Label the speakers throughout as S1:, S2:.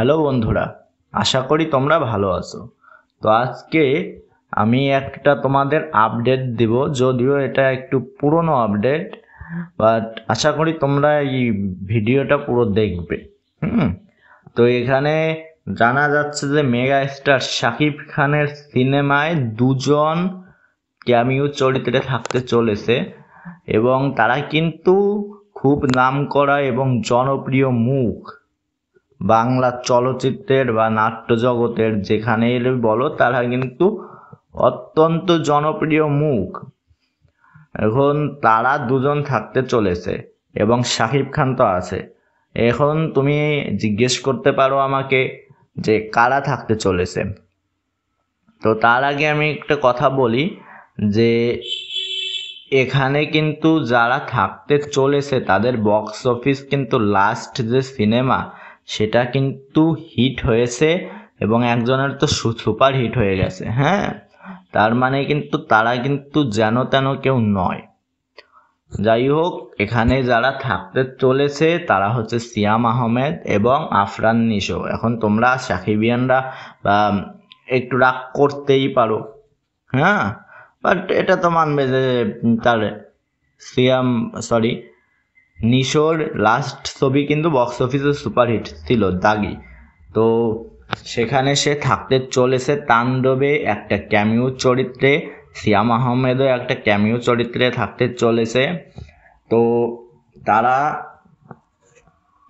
S1: Hello বন্ধুরা, আশা করি তোমরা ভালো আছো। তো আজকে আমি একটা তোমাদের আপডেট দিব, যদিও এটা একটু পুরনো আপডেট, বাট আশা করি তোমরা এই ভিডিওটা পুরো দেখবে। তো এখানে জানা যাচ্ছে যে মেগা স্টার শাকিব খানের সিনেমায় দুজন ক্যামিও চরিত্রে থাকতে চলেছে এবং তারা কিন্তু খুব নামকরা এবং জনপ্রিয় মুখ বাংলা চলচ্চিত্রের বা নাট্য জগতের, যেখানে বলো তারা কিন্তু অত্যন্ত জনপ্রিয় মুখ। এখন তারা দুজন থাকতে চলেছে এবং শাকিব খান তো আছে। এখন তুমি জিজ্ঞেস করতে পারো আমাকে যে কারা থাকতে চলেছে। তো তার আগে আমি একটা কথা বলি যে এখানে কিন্তু যারা থাকতে চলেছে তাদের বক্স অফিস কিন্তু লাস্ট যে সিনেমা সেটা কিন্তু হিট হয়েছে এবং একজনের তো সুপার হিট হয়ে গেছে। তার মানে কিন্তু তারা কিন্তু যেন তেন কেউ নয়। যাই হোক, এখানে যারা থাকতে চলেছে তারা হচ্ছে সিয়াম আহমেদ এবং আফরান নিশো। এখন তোমরা সাকিবিয়ানরা বা একটু রাগ করতেই পারো, বাট এটা তো মানবে যে তার নিশোর লাস্ট ছবি কিন্তু বক্স অফিসে সুপারহিট ছিল, দাগি। তো সেখানে সে থাকতে চলেছে তাণ্ডবে একটা ক্যামিও চরিত্রে, সিয়াম আহমেদও একটা ক্যামিও চরিত্রে থাকতে চলেছে। তো তারা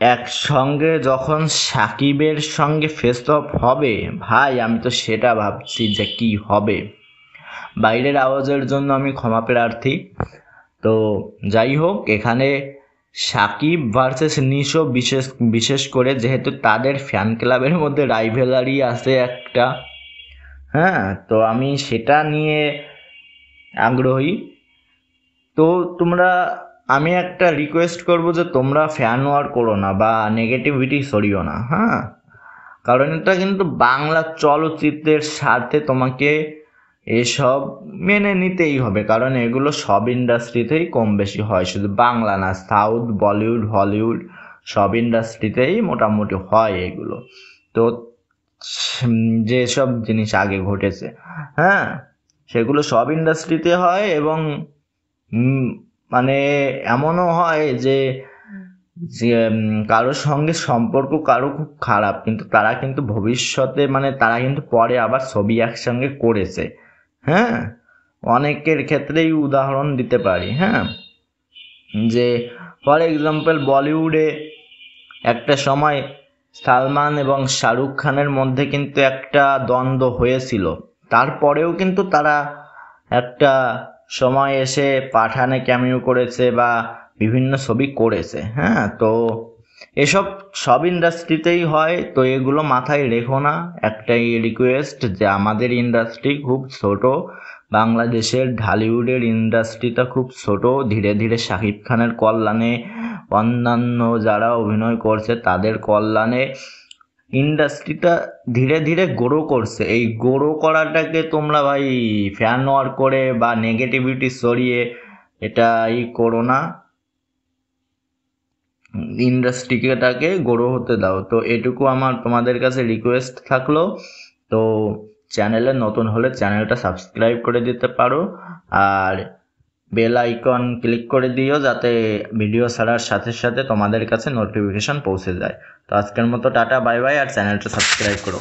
S1: একসঙ্গে যখন সাকিবের সঙ্গে ফেস অফ হবে, ভাই আমি তো সেটা ভাবছি যে কি হবে। বাইরের আওয়াজের জন্য আমি ক্ষমা প্রার্থী। তো যাই হোক, এখানে সাকিব ভার্সেস নিশো বিশেষ করে যেহেতু তাদের ফ্যান ক্লাবের মধ্যে রাইভেলারি আছে একটা, তো আমি সেটা নিয়ে আগ্রহী। তো আমি একটা রিকোয়েস্ট করব যে তোমরা ফ্যান ওয়ার করো না বা নেগেটিভিটি সরিও না, কারণ এটা কিন্তু বাংলা চলচ্চিত্রের স্বার্থে তোমাকে এসব মেনে নিতেই হবে, কারণ এগুলো সব ইন্ডাস্ট্রিতেই কম বেশি হয়, শুধু বাংলা না, সাউথ, বলিউড, হলিউড সব ইন্ডাস্ট্রিতেই মোটামুটি হয় এগুলো। তো যেসব জিনিস আগে ঘটেছে সেগুলো সব ইন্ডাস্ট্রিতে হয় এবং মানে এমনও হয় যে কারোর সঙ্গে সম্পর্ক কারো খুব খারাপ, কিন্তু তারা কিন্তু ভবিষ্যতে তারা কিন্তু পরে আবার ছবি একসঙ্গে করেছে। অনেকের ক্ষেত্রেই উদাহরণ দিতে পারি, যে ফর এক্সাম্পল বলিউডে একটা সময় সালমান এবং শাহরুখ খানের মধ্যে কিন্তু একটা দ্বন্দ্ব হয়েছিল, তারপরেও কিন্তু তারা একটা সময় এসে পাঠানে ক্যামিও করেছে বা বিভিন্ন ছবি করেছে। তো এসব সব ইন্ডাস্ট্রিতেই হয়, তো এগুলো মাথায় রেখো না। একটাই রিকোয়েস্ট যে আমাদের ইন্ডাস্ট্রি খুব ছোট, বাংলাদেশের ঢালিউডের ইন্ডাস্ট্রিটা খুব ছোট। ধীরে ধীরে শাকিব খানের কল্যাণে, অন্যান্য যারা অভিনয় করছে তাদের কল্যাণে ইন্ডাস্ট্রিটা ধীরে ধীরে গ্রো করছে। এই গ্রো করাটাকে তোমরা ভাই ফ্যান ওয়ার করে বা নেগেটিভিটি সরিয়ে এটা করো না, ইন্ডাস্ট্রিটাকে গ্রো হতে দাও। তো এটুকু আমার তোমাদের কাছে রিকোয়েস্ট থাকলো। তো চ্যানেলে নতুন হলে চ্যানেলটা সাবস্ক্রাইব করে দিতে পারো আর বেল আইকন ক্লিক করে দিও, যাতে ভিডিও ছাড়ার সাথে সাথে তোমাদের কাছে নোটিফিকেশন পৌঁছে যায়। তো আজকের মতো টাটা, বাই বাই, আর চ্যানেলটা সাবস্ক্রাইব করো।